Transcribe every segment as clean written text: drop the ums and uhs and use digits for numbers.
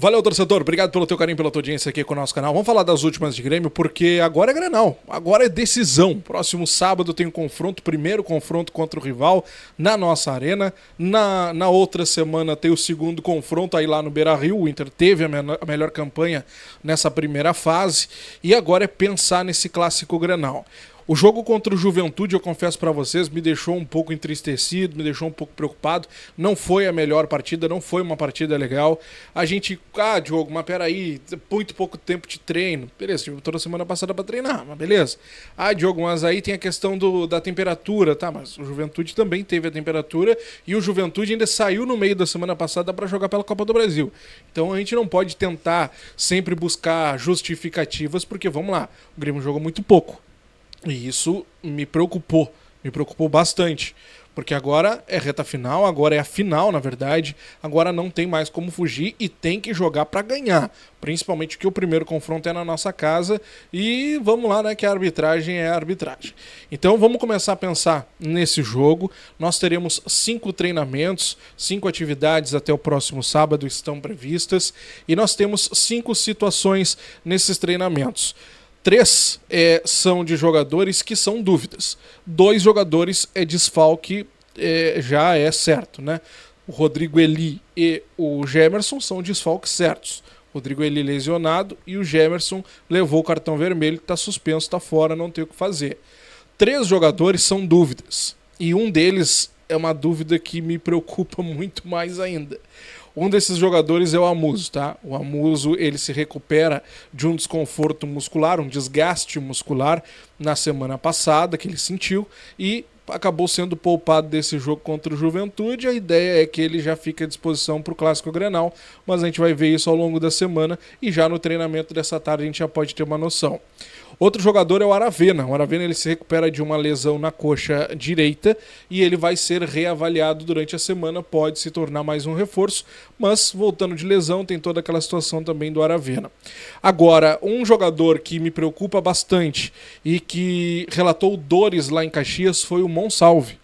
Valeu, torcedor. Obrigado pelo teu carinho, pela tua audiência aqui com o nosso canal. Vamos falar das últimas de Grêmio, porque agora é Grenal. Agora é decisão. Próximo sábado tem um confronto, primeiro confronto contra o rival na nossa arena. Na outra semana tem o segundo confronto aí lá no Beira-Rio. O Inter teve a melhor campanha nessa primeira fase. E agora é pensar nesse clássico Grenal. O jogo contra o Juventude, eu confesso pra vocês, me deixou um pouco entristecido, me deixou um pouco preocupado. Não foi a melhor partida, não foi uma partida legal. A gente, Diogo, mas peraí, muito pouco tempo de treino. Beleza, tive toda semana passada pra treinar, mas beleza. Diogo, mas aí tem a questão da temperatura, tá? Mas o Juventude também teve a temperatura e o Juventude ainda saiu no meio da semana passada pra jogar pela Copa do Brasil. Então a gente não pode tentar sempre buscar justificativas, porque vamos lá, o Grêmio jogou muito pouco. E isso me preocupou bastante, porque agora é reta final, agora é a final, na verdade, agora não tem mais como fugir e tem que jogar para ganhar, principalmente que o primeiro confronto é na nossa casa e vamos lá, né, que a arbitragem é a arbitragem. Então vamos começar a pensar nesse jogo. Nós teremos 5 treinamentos, 5 atividades até o próximo sábado estão previstas e nós temos 5 situações nesses treinamentos. 3 são de jogadores que são dúvidas. 2 jogadores é desfalque, já é certo, né? O Rodrigo Eli e o Gemerson são desfalques certos. Rodrigo Eli lesionado e o Gemerson levou o cartão vermelho, está suspenso, está fora, não tem o que fazer. 3 jogadores são dúvidas e um deles é uma dúvida que me preocupa muito mais ainda. Um desses jogadores é o Amuso, tá? O Amuso, ele se recupera de um desconforto muscular, um desgaste muscular na semana passada que ele sentiu e acabou sendo poupado desse jogo contra o Juventude. A ideia é que ele já fique à disposição para o Clássico Grenal, mas a gente vai ver isso ao longo da semana e já no treinamento dessa tarde a gente já pode ter uma noção. Outro jogador é o Aravena. O Aravena ele se recupera de uma lesão na coxa direita e ele vai ser reavaliado durante a semana, pode se tornar mais um reforço, mas voltando de lesão tem toda aquela situação também do Aravena. Agora, um jogador que me preocupa bastante e que relatou dores lá em Caxias foi o Monsalve.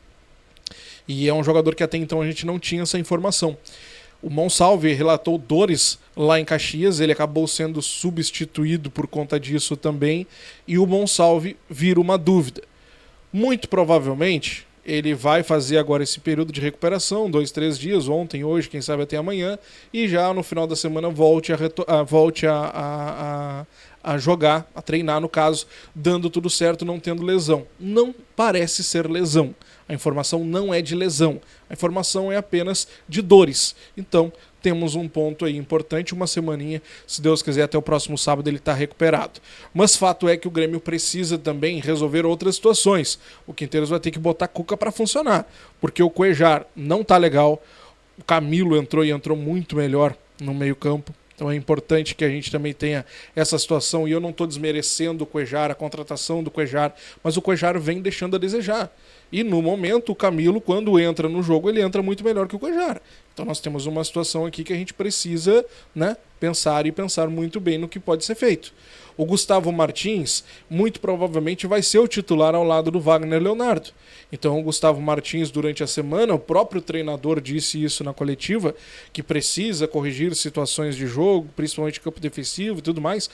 E é um jogador que até então a gente não tinha essa informação. O Monsalve relatou dores lá em Caxias, ele acabou sendo substituído por conta disso também, e o Monsalve vira uma dúvida. Muito provavelmente, ele vai fazer agora esse período de recuperação, 2, 3 dias, ontem, hoje, quem sabe até amanhã, e já no final da semana volte a jogar, a treinar no caso, dando tudo certo, não tendo lesão. Não parece ser lesão. A informação não é de lesão, a informação é apenas de dores. Então, temos um ponto aí importante, uma semaninha, se Deus quiser, até o próximo sábado ele está recuperado. Mas fato é que o Grêmio precisa também resolver outras situações. O Quinteiros vai ter que botar Cuca para funcionar, porque o Cuejar não tá legal, o Camilo entrou muito melhor no meio-campo. Então é importante que a gente também tenha essa situação, e eu não estou desmerecendo o Cuejar, a contratação do Cuejar, mas o Cuejar vem deixando a desejar. E no momento o Camilo, quando entra no jogo, ele entra muito melhor que o Cuejar. Então nós temos uma situação aqui que a gente precisa, né, pensar muito bem no que pode ser feito. O Gustavo Martins, muito provavelmente, vai ser o titular ao lado do Wagner Leonardo. Então o Gustavo Martins, durante a semana, o próprio treinador disse isso na coletiva, que precisa corrigir situações de jogo, principalmente campo defensivo e tudo mais,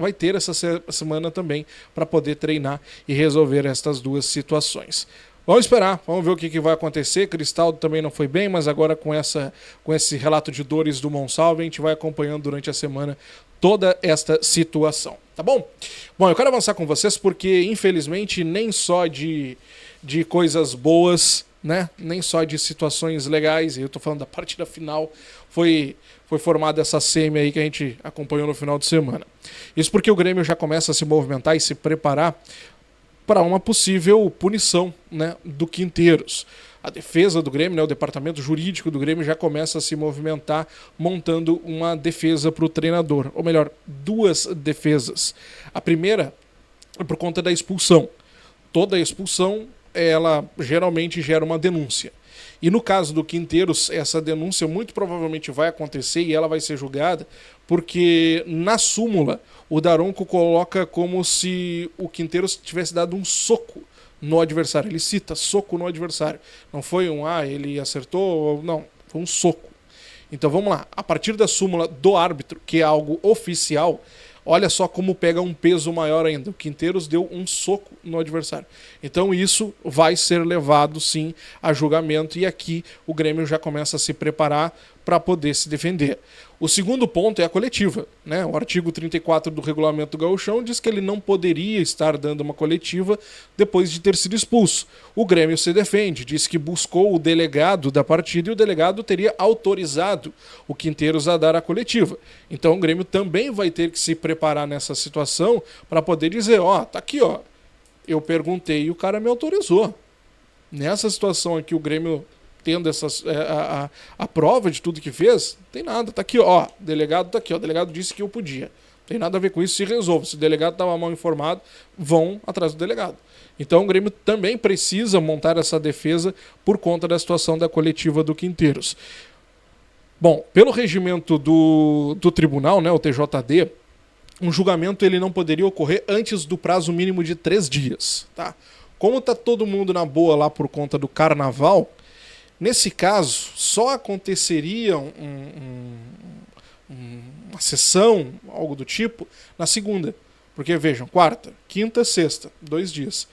vai ter essa semana também para poder treinar e resolver estas duas situações. Vamos esperar, vamos ver o que vai acontecer. Cristaldo também não foi bem, mas agora com esse relato de dores do Monsalve, a gente vai acompanhando durante a semana toda esta situação, tá bom? Bom, eu quero avançar com vocês porque, infelizmente, nem só de coisas boas, né? Nem só de situações legais, eu tô falando da partida final, foi formada essa semi aí que a gente acompanhou no final de semana. Isso porque o Grêmio já começa a se movimentar e se preparar para uma possível punição, né, do Quinteiros. A defesa do Grêmio, né, o departamento jurídico do Grêmio já começa a se movimentar montando uma defesa para o treinador. Ou melhor, 2 defesas. A primeira é por conta da expulsão. Toda expulsão, ela geralmente gera uma denúncia. E no caso do Quinteiros, essa denúncia muito provavelmente vai acontecer e ela vai ser julgada porque na súmula o Daronco coloca como se o Quinteiros tivesse dado um soco no adversário. Ele cita soco no adversário. Não foi ele acertou, não, foi um soco. Então vamos lá, a partir da súmula do árbitro, que é algo oficial, olha só como pega um peso maior ainda. O Quinteiros deu um soco no adversário. Então isso vai ser levado sim a julgamento e aqui o Grêmio já começa a se preparar para poder se defender. O segundo ponto é a coletiva, né? O artigo 34 do Regulamento do Gauchão diz que ele não poderia estar dando uma coletiva depois de ter sido expulso. O Grêmio se defende, diz que buscou o delegado da partida e o delegado teria autorizado o Quinteiros a dar a coletiva. Então o Grêmio também vai ter que se preparar nessa situação para poder dizer, tá aqui, eu perguntei e o cara me autorizou. Nessa situação aqui o Grêmio tendo a prova de tudo que fez, não tem nada, tá aqui, o delegado tá aqui, o delegado disse que eu podia. Não tem nada a ver com isso, se resolve. Se o delegado estava mal informado, vão atrás do delegado. Então o Grêmio também precisa montar essa defesa por conta da situação da coletiva do Quinteiros. Bom, pelo regimento do tribunal, né, o TJD, um julgamento ele não poderia ocorrer antes do prazo mínimo de 3 dias. Tá? Como tá todo mundo na boa lá por conta do carnaval, nesse caso, só aconteceria uma sessão, algo do tipo, na segunda. Porque, vejam, quarta, quinta, sexta, 2 dias.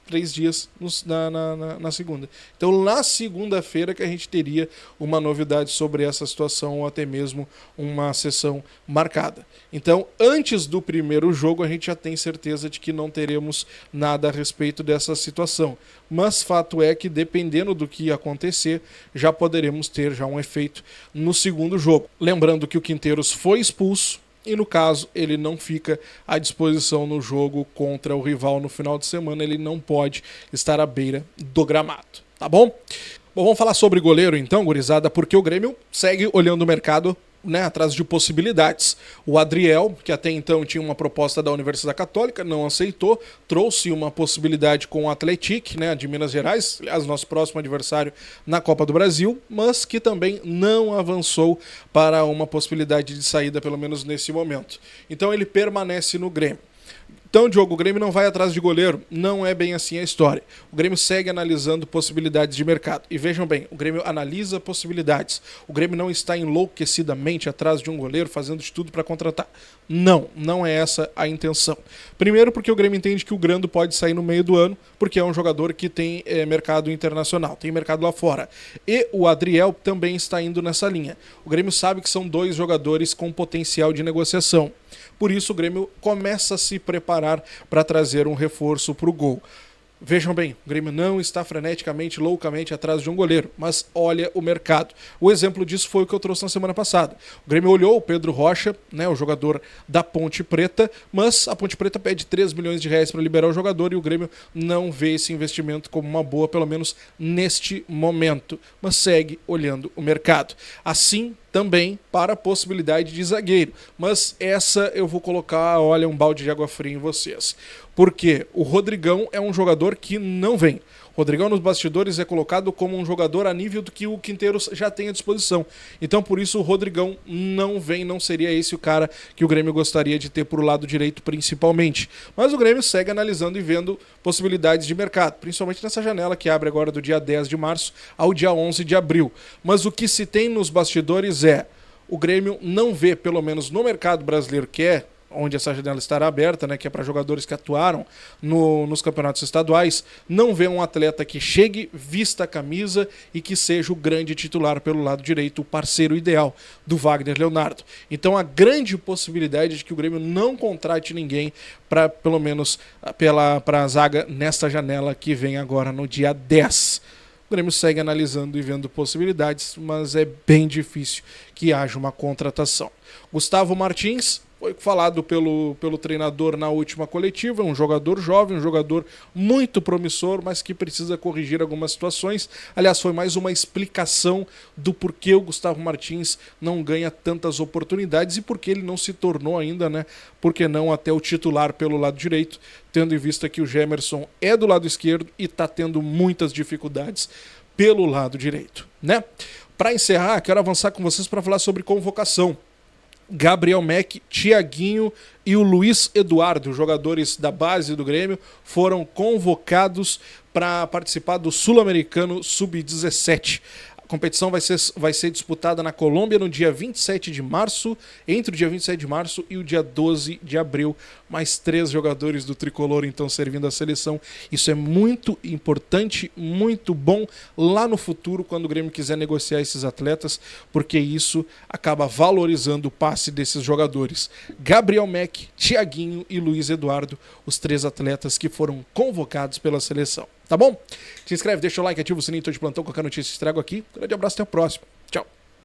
3 dias na segunda. Então, na segunda-feira que a gente teria uma novidade sobre essa situação ou até mesmo uma sessão marcada. Então, antes do primeiro jogo, a gente já tem certeza de que não teremos nada a respeito dessa situação. Mas fato é que, dependendo do que acontecer, já poderemos ter já um efeito no segundo jogo. Lembrando que o Quinteiros foi expulso, e no caso ele não fica à disposição no jogo contra o rival no final de semana, ele não pode estar à beira do gramado, tá bom? Bom, vamos falar sobre goleiro então, gurizada, porque o Grêmio segue olhando o mercado, né, atrás de possibilidades. O Adriel, que até então tinha uma proposta da Universidade Católica, não aceitou, trouxe uma possibilidade com o Atlético, né, de Minas Gerais, aliás, nosso próximo adversário na Copa do Brasil, mas que também não avançou para uma possibilidade de saída, pelo menos nesse momento. Então ele permanece no Grêmio. Então, Diogo, o Grêmio não vai atrás de goleiro, não é bem assim a história. O Grêmio segue analisando possibilidades de mercado. E vejam bem, o Grêmio analisa possibilidades. O Grêmio não está enlouquecidamente atrás de um goleiro, fazendo de tudo para contratar. Não é essa a intenção. Primeiro porque o Grêmio entende que o Grando pode sair no meio do ano, porque é um jogador que tem mercado internacional, tem mercado lá fora. E o Adriel também está indo nessa linha. O Grêmio sabe que são 2 jogadores com potencial de negociação. Por isso o Grêmio começa a se preparar para trazer um reforço para o gol. Vejam bem, o Grêmio não está freneticamente, loucamente atrás de um goleiro, mas olha o mercado. O exemplo disso foi o que eu trouxe na semana passada. O Grêmio olhou o Pedro Rocha, né, o jogador da Ponte Preta, mas a Ponte Preta pede 3 milhões de reais para liberar o jogador e o Grêmio não vê esse investimento como uma boa, pelo menos neste momento, mas segue olhando o mercado. Assim também para a possibilidade de zagueiro, mas essa eu vou colocar, olha, um balde de água fria em vocês. Porque o Rodrigão é um jogador que não vem. O Rodrigão nos bastidores é colocado como um jogador a nível do que o Quinteiros já tem à disposição. Então por isso o Rodrigão não vem, não seria esse o cara que o Grêmio gostaria de ter por lado direito principalmente. Mas o Grêmio segue analisando e vendo possibilidades de mercado, principalmente nessa janela que abre agora do dia 10 de março ao dia 11 de abril. Mas o que se tem nos bastidores é o Grêmio não vê, pelo menos no mercado brasileiro, que é onde essa janela estará aberta, né, que é para jogadores que atuaram nos campeonatos estaduais, não vê um atleta que chegue, vista a camisa e que seja o grande titular pelo lado direito, o parceiro ideal do Wagner Leonardo. Então a grande possibilidade de que o Grêmio não contrate ninguém para, pelo menos, para a zaga nesta janela que vem agora no dia 10. O Grêmio segue analisando e vendo possibilidades, mas é bem difícil que haja uma contratação. Gustavo Martins foi falado pelo treinador na última coletiva, um jogador jovem, um jogador muito promissor, mas que precisa corrigir algumas situações. Aliás, foi mais uma explicação do porquê o Gustavo Martins não ganha tantas oportunidades e porque ele não se tornou ainda, né, por que não até o titular pelo lado direito, tendo em vista que o Gemerson é do lado esquerdo e está tendo muitas dificuldades pelo lado direito, né? Para encerrar, quero avançar com vocês para falar sobre convocação. Gabriel Meck, Thiaguinho e o Luiz Eduardo, jogadores da base do Grêmio, foram convocados para participar do Sul-Americano Sub-17. competição vai ser disputada na Colômbia no dia 27 de março, entre o dia 27 de março e o dia 12 de abril. Mais 3 jogadores do Tricolor então servindo a seleção. Isso é muito importante, muito bom lá no futuro, quando o Grêmio quiser negociar esses atletas, porque isso acaba valorizando o passe desses jogadores. Gabriel Mack, Thiaguinho e Luiz Eduardo, os 3 atletas que foram convocados pela seleção. Tá bom? Se inscreve, deixa o like, ativa o sininho de plantão, qualquer notícia estrago aqui. Grande abraço, até o próximo. Tchau.